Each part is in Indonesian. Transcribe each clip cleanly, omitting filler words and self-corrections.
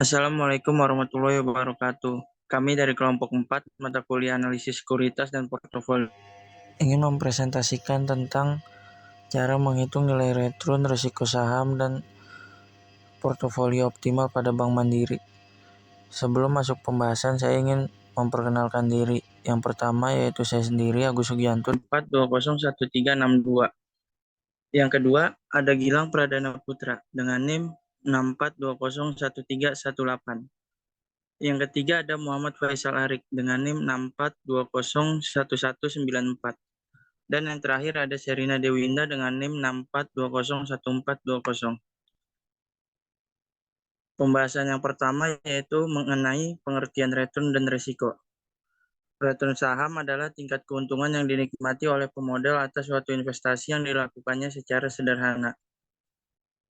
Assalamualaikum warahmatullahi wabarakatuh. Kami dari kelompok 4 mata kuliah analisis sekuritas dan portofolio ingin mempresentasikan tentang cara menghitung nilai return, risiko saham, dan portofolio optimal pada Bank Mandiri. Sebelum masuk pembahasan, saya ingin memperkenalkan diri. Yang pertama yaitu saya sendiri, Agus Sugianto, 4201362. Yang kedua, ada Gilang Pradana Putra dengan NIM 64201318. Yang ketiga ada Muhammad Faisal Arik dengan NIM 64201194. Dan yang terakhir ada Serina Dewinda dengan NIM 64201420. Pembahasan yang pertama yaitu mengenai pengertian return dan risiko. Return saham adalah tingkat keuntungan yang dinikmati oleh pemodal atas suatu investasi yang dilakukannya secara sederhana.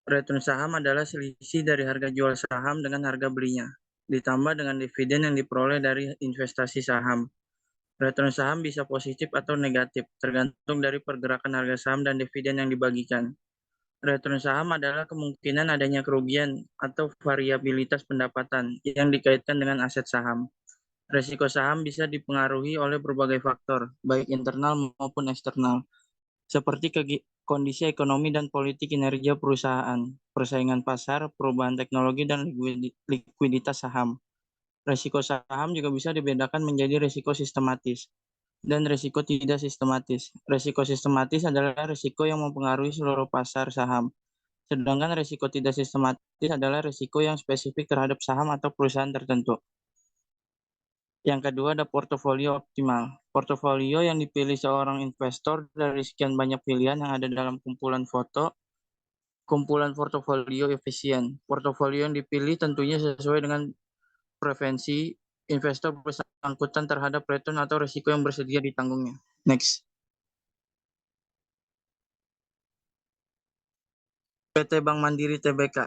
Return saham adalah selisih dari harga jual saham dengan harga belinya, ditambah dengan dividen yang diperoleh dari investasi saham. Return saham bisa positif atau negatif, tergantung dari pergerakan harga saham dan dividen yang dibagikan. Return saham adalah kemungkinan adanya kerugian atau variabilitas pendapatan yang dikaitkan dengan aset saham. Resiko saham bisa dipengaruhi oleh berbagai faktor, baik internal maupun eksternal, seperti kondisi ekonomi dan politik kinerja perusahaan, persaingan pasar, perubahan teknologi, dan likuiditas saham. Resiko saham juga bisa dibedakan menjadi resiko sistematis dan risiko tidak sistematis. Risiko sistematis adalah risiko yang mempengaruhi seluruh pasar saham, sedangkan risiko tidak sistematis adalah risiko yang spesifik terhadap saham atau perusahaan tertentu. Yang kedua ada portofolio optimal. Portofolio yang dipilih seorang investor dari sekian banyak pilihan yang ada dalam kumpulan portofolio efisien. Portofolio yang dipilih tentunya sesuai dengan preferensi investor bersangkutan terhadap return atau risiko yang bersedia ditanggungnya. Next. PT Bank Mandiri Tbk.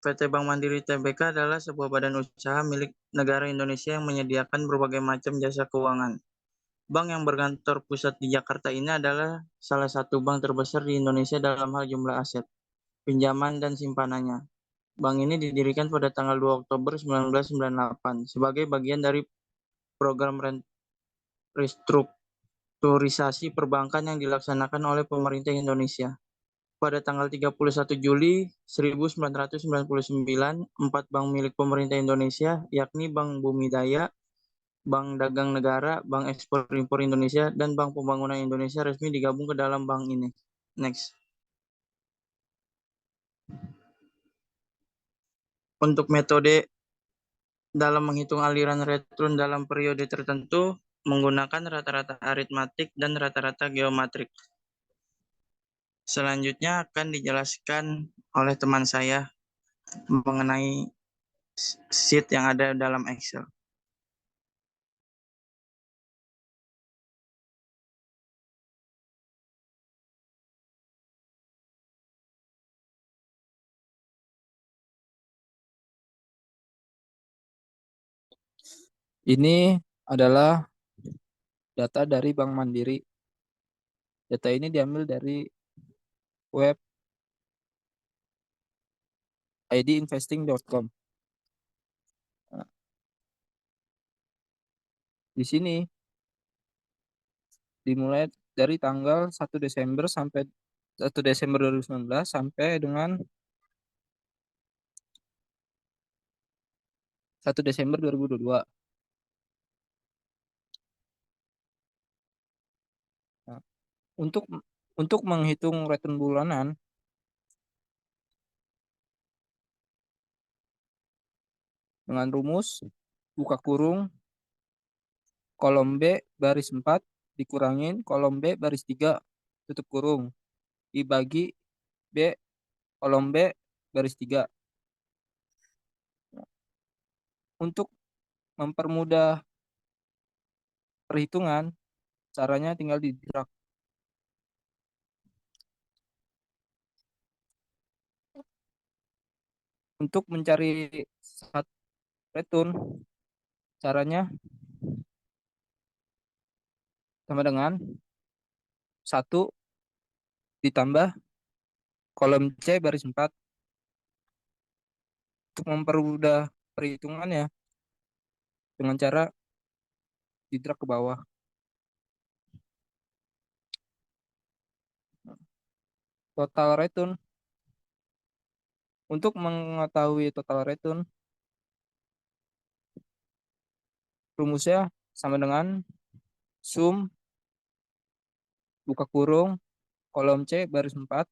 PT Bank Mandiri Tbk adalah sebuah badan usaha milik negara Indonesia yang menyediakan berbagai macam jasa keuangan. Bank yang berkantor pusat di Jakarta ini adalah salah satu bank terbesar di Indonesia dalam hal jumlah aset, pinjaman, dan simpanannya. Bank ini didirikan pada tanggal 2 Oktober 1998 sebagai bagian dari program restrukturisasi perbankan yang dilaksanakan oleh pemerintah Indonesia. Pada tanggal 31 Juli 1999, 4 bank milik pemerintah Indonesia, yakni Bank Bumi Daya, Bank Dagang Negara, Bank Ekspor Impor Indonesia, dan Bank Pembangunan Indonesia resmi digabung ke dalam bank ini. Next. Untuk metode dalam menghitung aliran return dalam periode tertentu menggunakan rata-rata aritmatik dan rata-rata geometrik. Selanjutnya akan dijelaskan oleh teman saya mengenai sheet yang ada dalam Excel. Ini adalah data dari Bank Mandiri. Data ini diambil dari web idinvesting.com. Nah, di sini dimulai dari tanggal 1 Desember sampai 1 Desember 2019 sampai dengan 1 Desember 2022. Nah, untuk menghitung return bulanan, dengan rumus buka kurung kolom B baris 4 dikurangin kolom B baris 3 tutup kurung dibagi B kolom B baris 3. Untuk mempermudah perhitungan, caranya tinggal di drag. Untuk mencari return, caranya sama dengan 1 ditambah kolom C baris 4 Untuk mempermudah perhitungannya dengan cara di drag ke bawah. Total return. Untuk mengetahui total return, rumusnya sama dengan sum buka kurung kolom C baris 4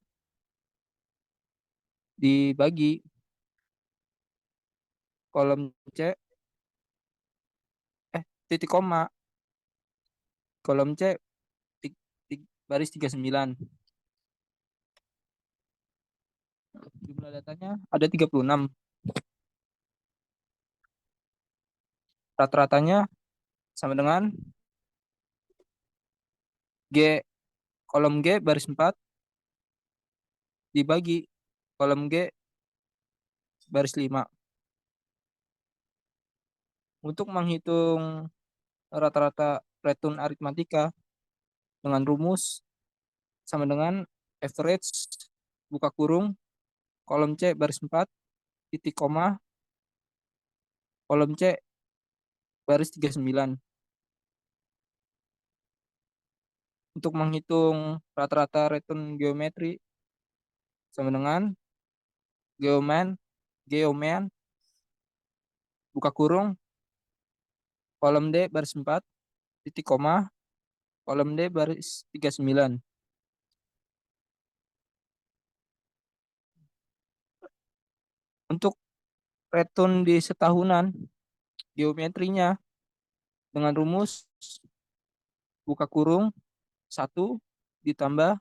dibagi kolom C titik koma kolom C baris 39. Jumlah datanya ada 36. Rata-ratanya sama dengan G kolom G baris 4 dibagi kolom G baris 5. Untuk menghitung rata-rata return aritmatika dengan rumus sama dengan average buka kurung kolom C baris 4 titik koma kolom C baris 39. Untuk menghitung rata-rata return geometri sama dengan geoman buka kurung kolom D baris 4 titik koma kolom D baris 39. Untuk return di setahunan geometrinya dengan rumus buka kurung 1 ditambah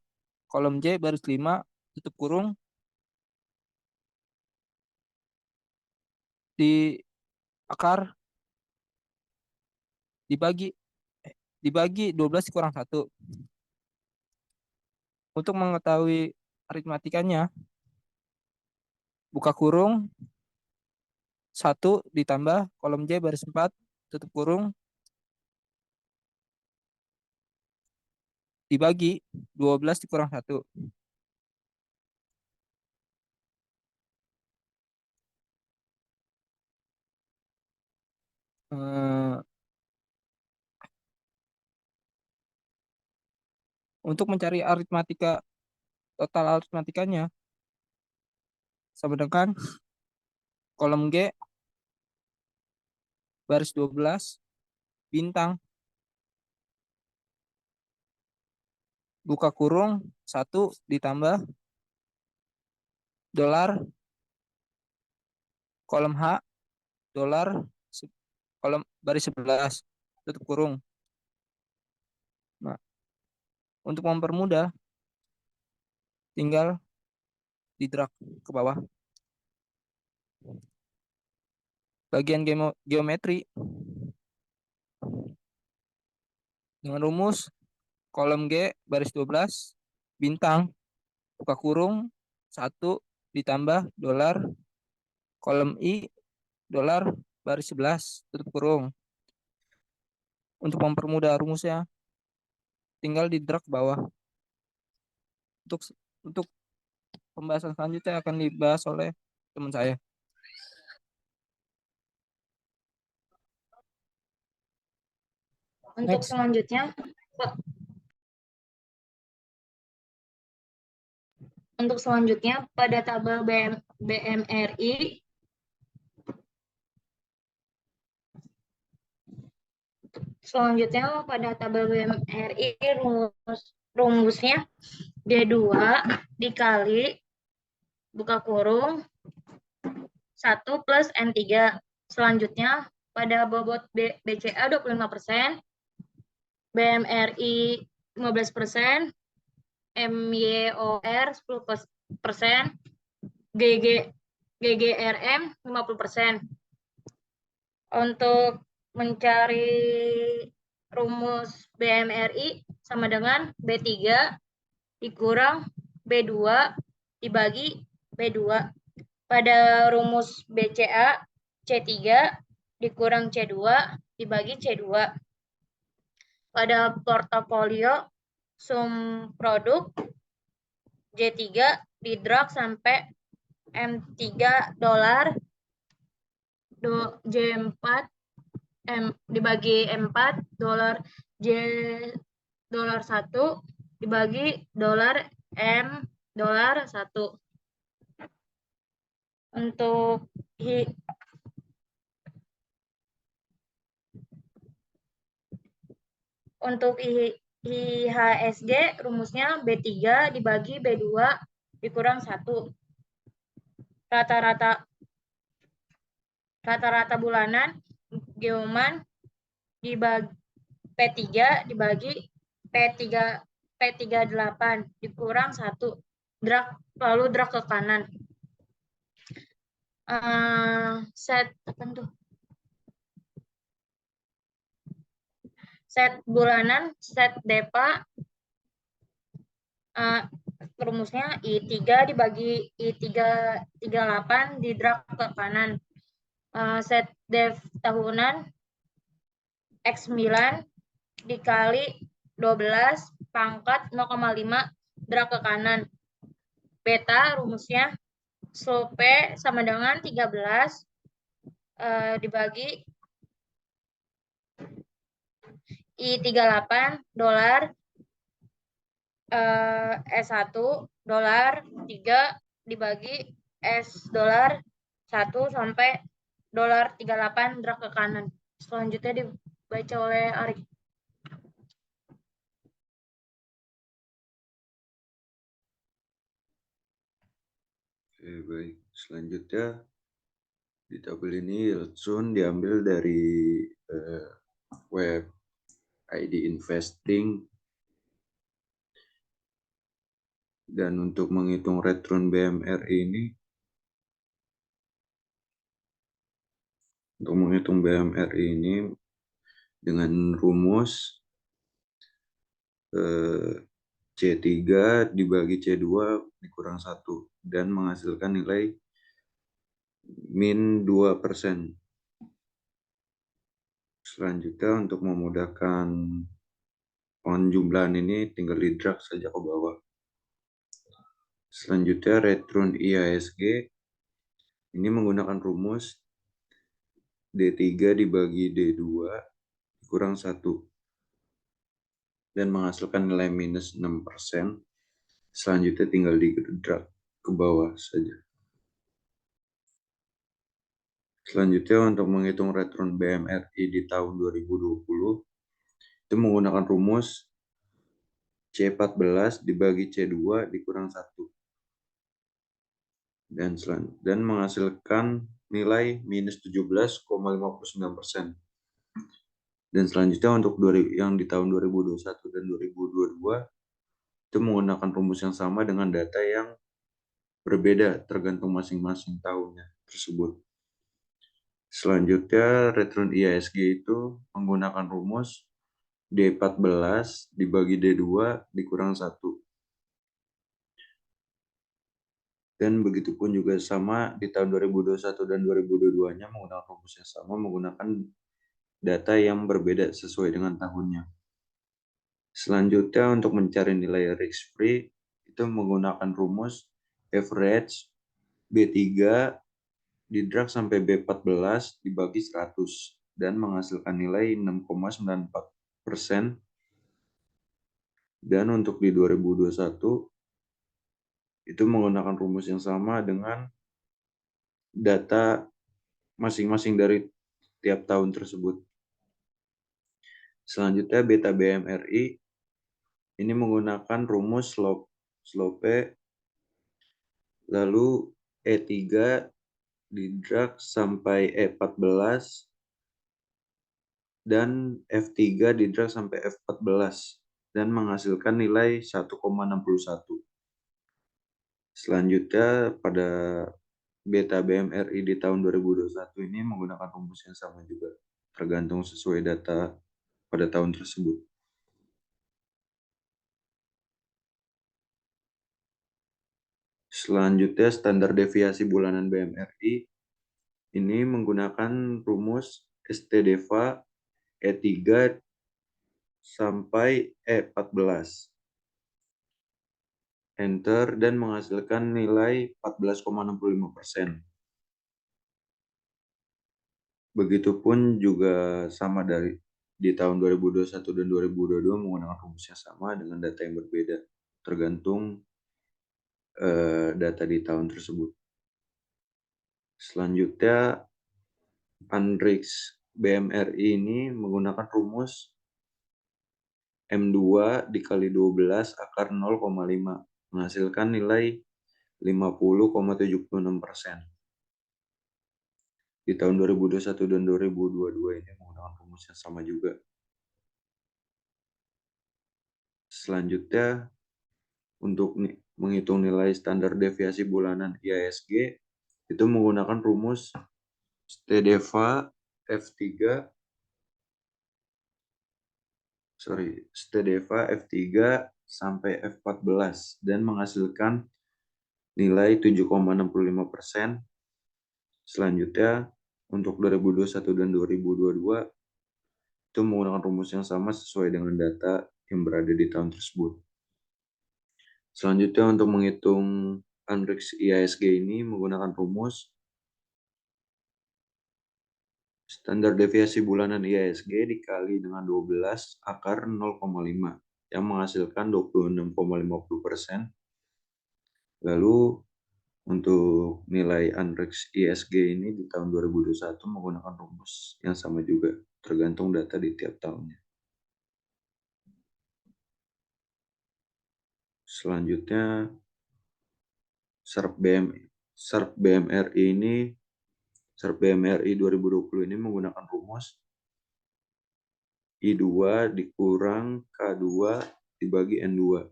kolom J baris 5 tutup kurung di akar dibagi 12 kurang 1. Untuk mengetahui aritmatikanya, buka kurung 1 ditambah kolom J baris 4 tutup kurung dibagi 12 dikurang 1. Untuk mencari total aritmatikanya sama dengan kolom G baris 12 bintang buka kurung 1 ditambah dolar kolom H dolar kolom baris 11 tutup kurung. Nah, untuk mempermudah tinggal di drag ke bawah. Bagian geometri dengan rumus kolom G baris 12 bintang buka kurung 1 ditambah dolar kolom I dolar baris 11 tutup kurung. Untuk mempermudah rumusnya tinggal di drag ke bawah. Untuk pembahasan selanjutnya akan dibahas oleh teman saya. Untuk selanjutnya, pada tabel BMRI rumusnya D2 dikali buka kurung 1 plus N3. Selanjutnya pada bobot BCA 25%, BMRI 15%, MYOR 10%, GGRM 50%. Untuk mencari rumus BMRI sama dengan B3 dikurang B2 dibagi B2. Pada rumus BCA C3 dikurang C2 dibagi C2. Pada portofolio sum produk J3 di drag sampai M3 dolar J4 dibagi M4 dolar J dolar 1 dibagi dolar M dolar 1. Untuk IHSG rumusnya B3 dibagi B2 dikurang 1. Rata-rata bulanan Geoman dibagi P3 dibagi P38 dikurang 1. Lalu drag ke kanan. Set bulanan, set DEPA rumusnya I3 dibagi I38 di drag ke kanan. Set dev tahunan X9 dikali 12 pangkat 0,5 drag ke kanan. Beta rumusnya slope sama dengan 13 dibagi I38 dolar S1 dolar 3 dibagi S dolar 1 sampai dolar 38 drag ke kanan. Selanjutnya dibaca oleh Arik. Oke, baik. Selanjutnya di tabel ini yield zone diambil dari web ID Investing, dan untuk menghitung return BMRI ini, dengan rumus C3 dibagi C2 dikurang 1 dan menghasilkan nilai min 2%. Selanjutnya untuk memudahkan penjumlahan ini tinggal di drag saja ke bawah. Selanjutnya return IHSG ini menggunakan rumus D3 dibagi D2 dikurang 1 dan menghasilkan nilai minus 6%. Selanjutnya tinggal di drag ke bawah saja. Selanjutnya untuk menghitung return BMRI di tahun 2020 itu menggunakan rumus C14 dibagi C2 dikurang 1 dan menghasilkan nilai minus 17,59%. Dan selanjutnya untuk yang di tahun 2021 dan 2022 itu menggunakan rumus yang sama dengan data yang berbeda tergantung masing-masing tahunnya tersebut. Selanjutnya return IHSG itu menggunakan rumus D14 dibagi D2 dikurang 1. Dan begitu pun juga sama di tahun 2021 dan 2022-nya menggunakan rumus yang sama, menggunakan data yang berbeda sesuai dengan tahunnya. Selanjutnya untuk mencari nilai risk free itu menggunakan rumus average B3 di drag sampai B14 dibagi 100 dan menghasilkan nilai 6,94%. Dan untuk di 2021 itu menggunakan rumus yang sama dengan data masing-masing dari tiap tahun tersebut. Selanjutnya beta BMRI ini menggunakan rumus slope lalu E3 di drag sampai E14 dan F3 di drag sampai F14 dan menghasilkan nilai 1,61. Selanjutnya pada beta BMRI di tahun 2021 ini menggunakan rumus yang sama juga, tergantung sesuai data pada tahun tersebut. Selanjutnya standar deviasi bulanan BMRI ini menggunakan rumus STDEVA E3 sampai E14. Enter dan menghasilkan nilai 14,65%. Begitupun juga sama di tahun 2021 dan 2022 menggunakan rumus yang sama dengan data yang berbeda, tergantung data di tahun tersebut. Selanjutnya, Anrix BMRI ini menggunakan rumus M2 dikali 12 akar 0,5 menghasilkan nilai 50,76%. Di tahun 2021 dan 2022 ini menggunakan rumus yang sama juga. Selanjutnya, untuk menghitung nilai standar deviasi bulanan IHSG, itu menggunakan rumus STDEVA F3 sampai F14 dan menghasilkan nilai 7,65%. Selanjutnya, untuk 2021 dan 2022 itu menggunakan rumus yang sama sesuai dengan data yang berada di tahun tersebut. Selanjutnya, untuk menghitung Anrix IHSG ini menggunakan rumus standar deviasi bulanan IHSG dikali dengan 12 akar 0,5 yang menghasilkan 26,50%. Lalu untuk nilai Anrix IHSG ini di tahun 2021 menggunakan rumus yang sama juga, tergantung data di tiap tahunnya. Selanjutnya, SERP BMRI 2020 ini menggunakan rumus I2 dikurang K2 dibagi N2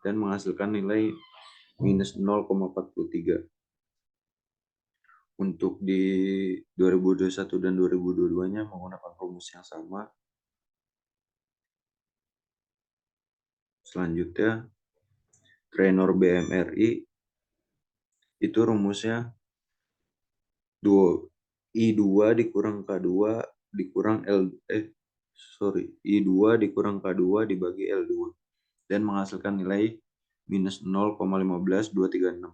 dan menghasilkan nilai minus 0,43. Untuk di 2021 dan 2022-nya menggunakan rumus yang sama. Selanjutnya, Trenor BMRI itu rumusnya I2 dikurang K2 dikurang I2 dikurang K2 dibagi L2 dan menghasilkan nilai minus 0,15236.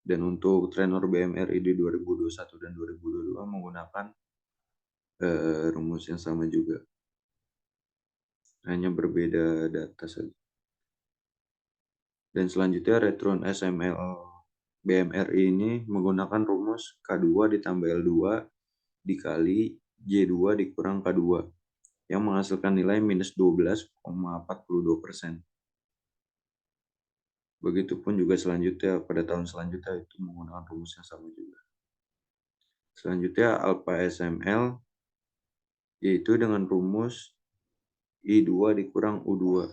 Dan untuk Trenor BMRI di 2021 dan 2022 menggunakan rumus yang sama juga. Hanya berbeda data saja. Dan selanjutnya Retron SML BMRI ini menggunakan rumus K2 ditambah L2 dikali J2 dikurang K2 yang menghasilkan nilai minus 12,42%. Begitupun juga selanjutnya pada tahun selanjutnya itu menggunakan rumus yang sama juga. Selanjutnya Alpha SML yaitu dengan rumus I2 dikurang U2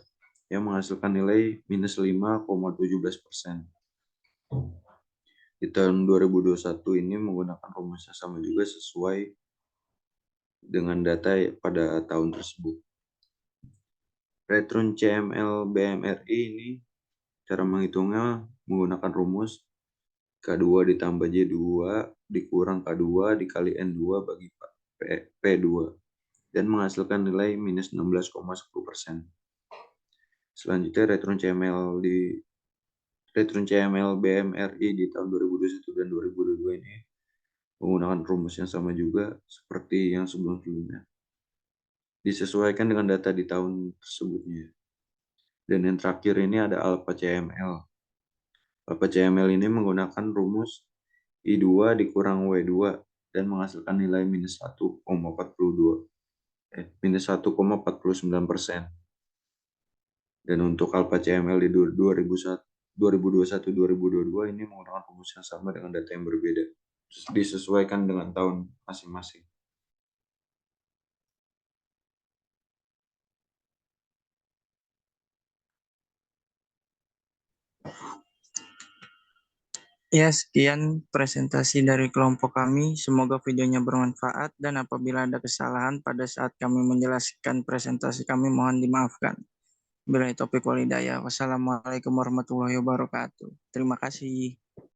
yang menghasilkan nilai minus 5,17%. Di tahun 2021 ini menggunakan rumus yang sama juga sesuai dengan data pada tahun tersebut. Retron CML BMRI ini cara menghitungnya menggunakan rumus K2 ditambah J2 dikurang K2 dikali N2 bagi P2 dan menghasilkan nilai minus 16,10%. Selanjutnya Retron CML BMRI di tahun 2021 dan 2022 ini menggunakan rumus yang sama juga seperti yang sebelum-sebelumnya. Disesuaikan dengan data di tahun tersebutnya. Dan yang terakhir ini ada Alpha CML. Alpha CML ini menggunakan rumus I2 dikurang W2 dan menghasilkan nilai minus 1,49%. Dan untuk Alpha CML di 2021-2022 ini menggunakan rumus yang sama dengan data yang berbeda. Disesuaikan dengan tahun masing-masing. Ya, sekian presentasi dari kelompok kami. Semoga videonya bermanfaat dan apabila ada kesalahan pada saat kami menjelaskan presentasi kami mohon dimaafkan. Billahi taufiq wal hidayah. Wassalamualaikum warahmatullahi wabarakatuh. Terima kasih.